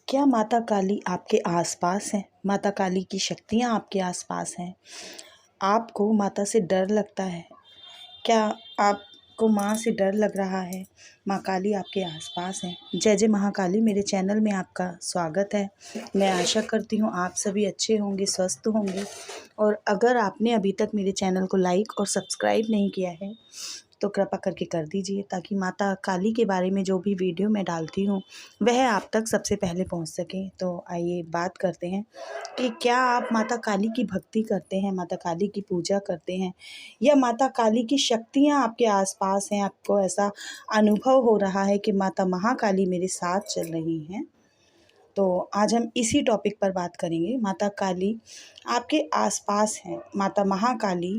क्या माता काली आपके आसपास हैं? माता काली की शक्तियाँ आपके आसपास हैं? आपको माता से डर लगता है? क्या आपको माँ से डर लग रहा है? माँ काली आपके आसपास हैं। जय जय महाकाली मेरे चैनल में आपका स्वागत है। मैं आशा करती हूँ आप सभी अच्छे होंगे, स्वस्थ होंगे। और अगर आपने अभी तक मेरे चैनल को लाइक और सब्सक्राइब नहीं किया है तो कृपा करके कर दीजिए, ताकि माता काली के बारे में जो भी वीडियो मैं डालती हूँ वह आप तक सबसे पहले पहुँच सके। तो आइए बात करते हैं कि क्या आप माता काली की भक्ति करते हैं, माता काली की पूजा करते हैं, या माता काली की शक्तियाँ आपके आसपास हैं। आपको ऐसा अनुभव हो रहा है कि माता महाकाली मेरे साथ चल रही हैं। तो आज हम इसी टॉपिक पर बात करेंगे। माता काली आपके आसपास हैं। माता महाकाली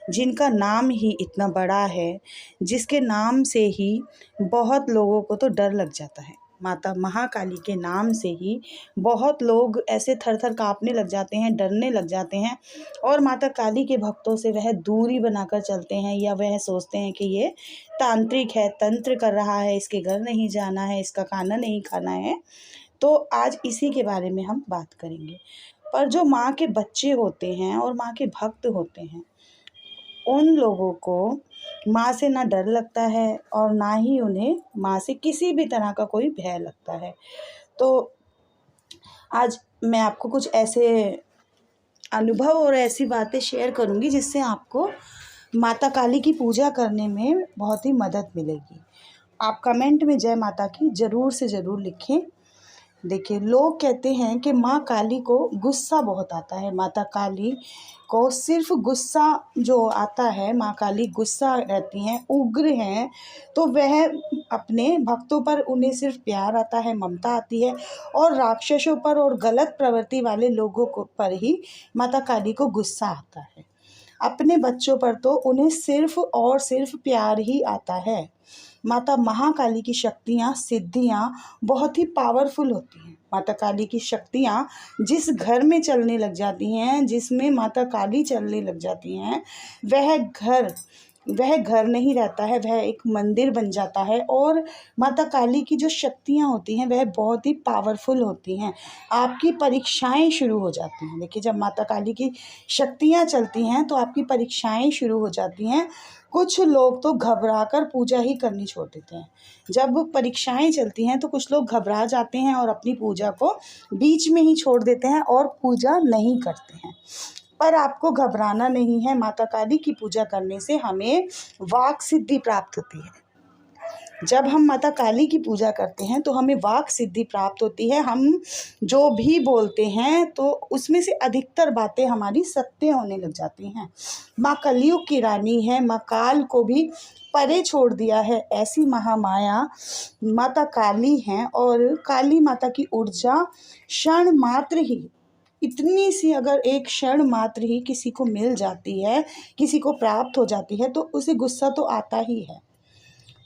जिनका नाम ही इतना बड़ा है, जिसके नाम से ही बहुत लोगों को तो डर लग जाता है। माता महाकाली के नाम से ही बहुत लोग ऐसे थर थर काँपने लग जाते हैं, डरने लग जाते हैं, और माता काली के भक्तों से वह दूरी बनाकर चलते हैं, या वह सोचते हैं कि ये तांत्रिक है, तंत्र कर रहा है, इसके घर नहीं जाना है, इसका खाना नहीं खाना है। तो आज इसी के बारे में हम बात करेंगे। पर जो माँ के बच्चे होते हैं और माँ के भक्त होते हैं, उन लोगों को माँ से ना डर लगता है और ना ही उन्हें माँ से किसी भी तरह का कोई भय लगता है। तो आज मैं आपको कुछ ऐसे अनुभव और ऐसी बातें शेयर करूँगी जिससे आपको माता काली की पूजा करने में बहुत ही मदद मिलेगी। आप कमेंट में जय माता की ज़रूर से ज़रूर लिखें। देखिए, लोग कहते हैं कि माँ काली को गुस्सा बहुत आता है। माता काली को सिर्फ गुस्सा जो आता है, माँ काली गुस्सा रहती हैं, उग्र हैं। तो वह अपने भक्तों पर उन्हें सिर्फ प्यार आता है, ममता आती है, और राक्षसों पर और गलत प्रवृत्ति वाले लोगों को पर ही माता काली को गुस्सा आता है। अपने बच्चों पर तो उन्हें सिर्फ और सिर्फ प्यार ही आता है। माता महाकाली की शक्तियाँ, सिद्धियाँ बहुत ही पावरफुल होती हैं। माता काली की शक्तियाँ जिस घर में चलने लग जाती हैं, जिसमें माता काली चलने लग जाती हैं, वह घर नहीं रहता है, वह एक मंदिर बन जाता है। और माता काली की जो शक्तियाँ होती हैं वह बहुत ही पावरफुल होती हैं। आपकी परीक्षाएं शुरू हो जाती हैं। देखिए, जब माता काली की शक्तियाँ चलती हैं तो आपकी परीक्षाएं शुरू हो जाती हैं। कुछ लोग तो घबराकर पूजा ही करनी छोड़ देते हैं। जब परीक्षाएं चलती हैं तो कुछ लोग घबरा जाते हैं और अपनी पूजा को बीच में ही छोड़ देते हैं और पूजा नहीं करते हैं। पर आपको घबराना नहीं है। माता काली की पूजा करने से हमें वाक सिद्धि प्राप्त होती है। जब हम माता काली की पूजा करते हैं तो हमें वाक सिद्धि प्राप्त होती है। हम जो भी बोलते हैं तो उसमें से अधिकतर बातें हमारी सत्य होने लग जाती हैं। माँ कलयुग की रानी है। माँ काल को भी परे छोड़ दिया है। ऐसी महामाया माता काली हैं। और काली माता की ऊर्जा क्षण मात्र ही, इतनी सी अगर एक क्षण मात्र ही किसी को मिल जाती है, किसी को प्राप्त हो जाती है, तो उसे गुस्सा तो आता ही है।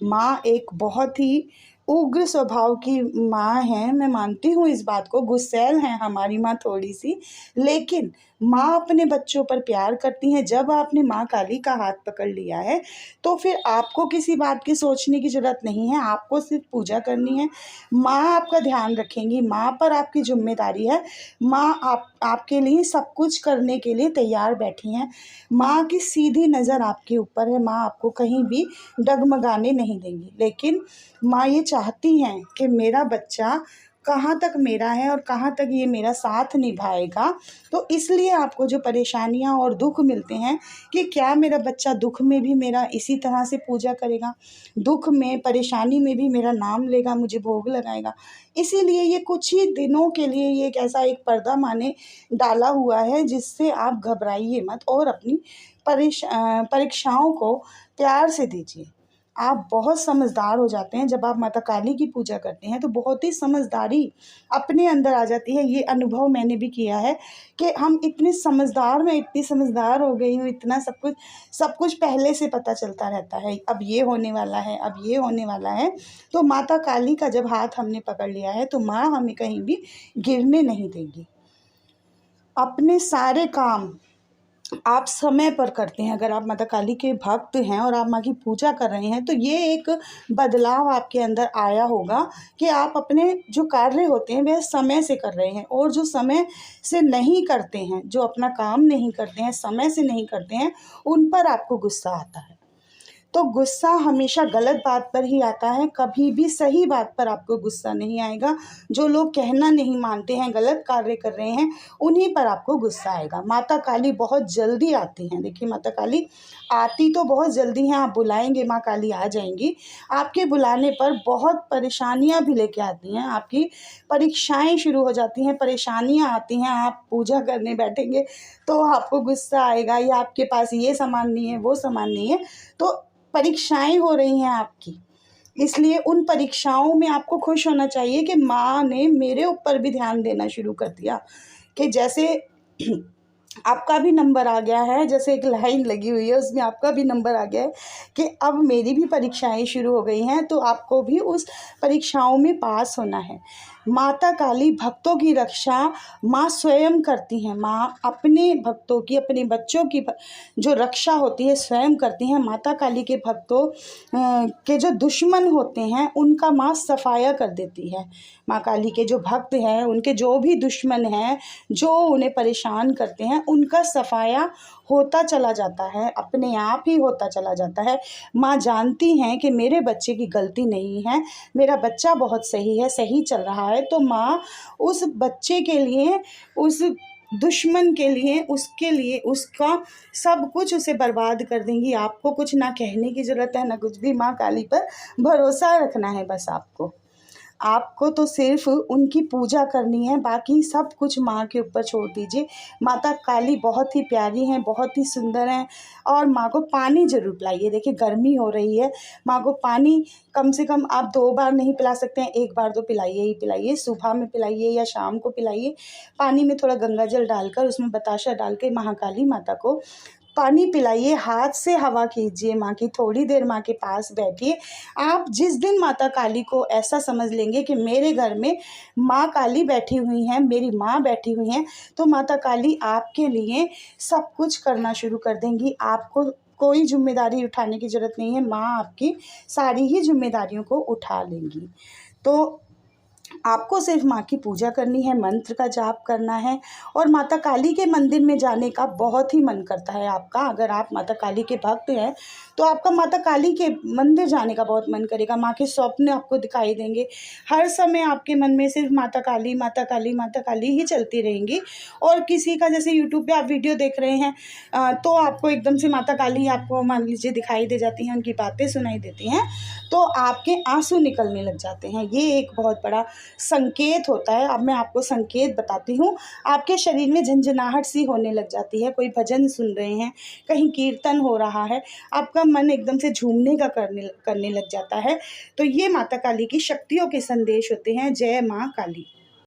माँ एक बहुत ही उग्र स्वभाव की माँ है। मैं मानती हूँ इस बात को, गुस्सैल है हमारी माँ थोड़ी सी, लेकिन माँ अपने बच्चों पर प्यार करती हैं। जब आपने माँ काली का हाथ पकड़ लिया है तो फिर आपको किसी बात की सोचने की ज़रूरत नहीं है। आपको सिर्फ पूजा करनी है। माँ आपका ध्यान रखेंगी। माँ पर आपकी जिम्मेदारी है। माँ आपके लिए सब कुछ करने के लिए तैयार बैठी हैं। माँ की सीधी नज़र आपके ऊपर है। माँ आपको कहीं भी डगमगाने नहीं देंगी। लेकिन माँ ये चाहती हैं कि मेरा बच्चा कहाँ तक मेरा है और कहाँ तक ये मेरा साथ निभाएगा। तो इसलिए आपको जो परेशानियाँ और दुख मिलते हैं कि क्या मेरा बच्चा दुख में भी मेरा इसी तरह से पूजा करेगा, दुख में परेशानी में भी मेरा नाम लेगा, मुझे भोग लगाएगा। इसीलिए ये कुछ ही दिनों के लिए ये एक ऐसा एक पर्दा माने डाला हुआ है, जिससे आप घबराइए मत और अपनी परीक्षाओं को प्यार से दीजिए। आप बहुत समझदार हो जाते हैं। जब आप माता काली की पूजा करते हैं तो बहुत ही समझदारी अपने अंदर आ जाती है। ये अनुभव मैंने भी किया है कि हम इतने समझदार, मैं इतनी समझदार हो गई हूँ, इतना सब कुछ पहले से पता चलता रहता है। अब ये होने वाला है, अब ये होने वाला है। तो माता काली का जब हाथ हमने पकड़ लिया है तो माँ हमें कहीं भी गिरने नहीं देगी। अपने सारे काम आप समय पर करते हैं, अगर आप माता काली के भक्त हैं और आप माँ की पूजा कर रहे हैं, तो ये एक बदलाव आपके अंदर आया होगा कि आप अपने जो कार्य होते हैं वह समय से कर रहे हैं। और जो समय से नहीं करते हैं, जो अपना काम नहीं करते हैं, समय से नहीं करते हैं, उन पर आपको गुस्सा आता है। तो गुस्सा हमेशा गलत बात पर ही आता है, कभी भी सही बात पर आपको गुस्सा नहीं आएगा। जो लोग कहना नहीं मानते हैं, गलत कार्य कर रहे हैं, उन्हीं पर आपको गुस्सा आएगा। माता काली बहुत जल्दी आती हैं। देखिए, माता काली आती तो बहुत जल्दी हैं, आप बुलाएंगे माँ काली आ जाएंगी। आपके बुलाने पर बहुत परेशानियाँ भी लेके आती हैं, आपकी परीक्षाएं शुरू हो जाती हैं, परेशानियाँ आती हैं। आप पूजा करने बैठेंगे तो आपको गुस्सा आएगा, या आपके पास ये सामान नहीं है, वो सामान नहीं है, तो परीक्षाएं हो रही हैं आपकी। इसलिए उन परीक्षाओं में आपको खुश होना चाहिए कि माँ ने मेरे ऊपर भी ध्यान देना शुरू कर दिया, कि जैसे आपका भी नंबर आ गया है, जैसे एक लाइन लगी हुई है उसमें आपका भी नंबर आ गया है कि अब मेरी भी परीक्षाएं शुरू हो गई हैं, तो आपको भी उस परीक्षाओं में पास होना है। माता काली भक्तों की रक्षा माँ स्वयं करती हैं। माँ अपने भक्तों की, अपने बच्चों की जो रक्षा होती है स्वयं करती हैं। माता काली के भक्तों के जो दुश्मन होते हैं उनका माँ सफाया कर देती है। माँ काली के जो भक्त हैं, उनके जो भी दुश्मन हैं, जो उन्हें परेशान करते हैं, उनका सफाया होता चला जाता है, अपने आप ही होता चला जाता है। माँ जानती हैं कि मेरे बच्चे की गलती नहीं है, मेरा बच्चा बहुत सही है, सही चल रहा है, तो माँ उस बच्चे के लिए, उस दुश्मन के लिए, उसके लिए उसका सब कुछ उसे बर्बाद कर देंगी। आपको कुछ ना कहने की ज़रूरत है, ना कुछ भी। माँ काली पर भरोसा रखना है बस आपको तो सिर्फ उनकी पूजा करनी है, बाकी सब कुछ माँ के ऊपर छोड़ दीजिए। माता काली बहुत ही प्यारी हैं, बहुत ही सुंदर हैं। और माँ को पानी ज़रूर पिलाइए। देखिए, गर्मी हो रही है, माँ को पानी कम से कम आप 2 बार नहीं पिला सकते हैं, 1 बार तो पिलाइए ही पिलाइए। सुबह में पिलाइए या शाम को पिलाइए। पानी में थोड़ा गंगा जल डालकर, उसमें बताशा डाल के महाकाली माता को पानी पिलाइए। हाथ से हवा कीजिए माँ की, थोड़ी देर माँ के पास बैठिए। आप जिस दिन माता काली को ऐसा समझ लेंगे कि मेरे घर में माँ काली बैठी हुई हैं, मेरी माँ बैठी हुई हैं, तो माता काली आपके लिए सब कुछ करना शुरू कर देंगी। आपको कोई जिम्मेदारी उठाने की ज़रूरत नहीं है, माँ आपकी सारी ही जिम्मेदारियों को उठा लेंगी। तो आपको सिर्फ माँ की पूजा करनी है, मंत्र का जाप करना है, और माता काली के मंदिर में जाने का बहुत ही मन करता है आपका। अगर आप माता काली के भक्त हैं तो आपका माता काली के मंदिर जाने का बहुत मन करेगा। माँ के स्वप्न आपको दिखाई देंगे, हर समय आपके मन में सिर्फ माता काली, माता काली, माता काली ही चलती रहेंगी। और किसी का जैसे यूट्यूब पे आप वीडियो देख रहे हैं तो आपको एकदम से माता काली आपको मान लीजिए दिखाई दे जाती हैं, उनकी बातें सुनाई देती हैं, तो आपके आंसू निकलने लग जाते हैं। ये एक बहुत बड़ा संकेत होता है। अब मैं आपको संकेत बताती हूँ। आपके शरीर में झंझनाहट सी होने लग जाती है, कोई भजन सुन रहे हैं, कहीं कीर्तन हो रहा है, आपका मन एकदम से झूमने का करने लग जाता है। तो ये माता काली की शक्तियों के संदेश होते हैं। जय माँ काली।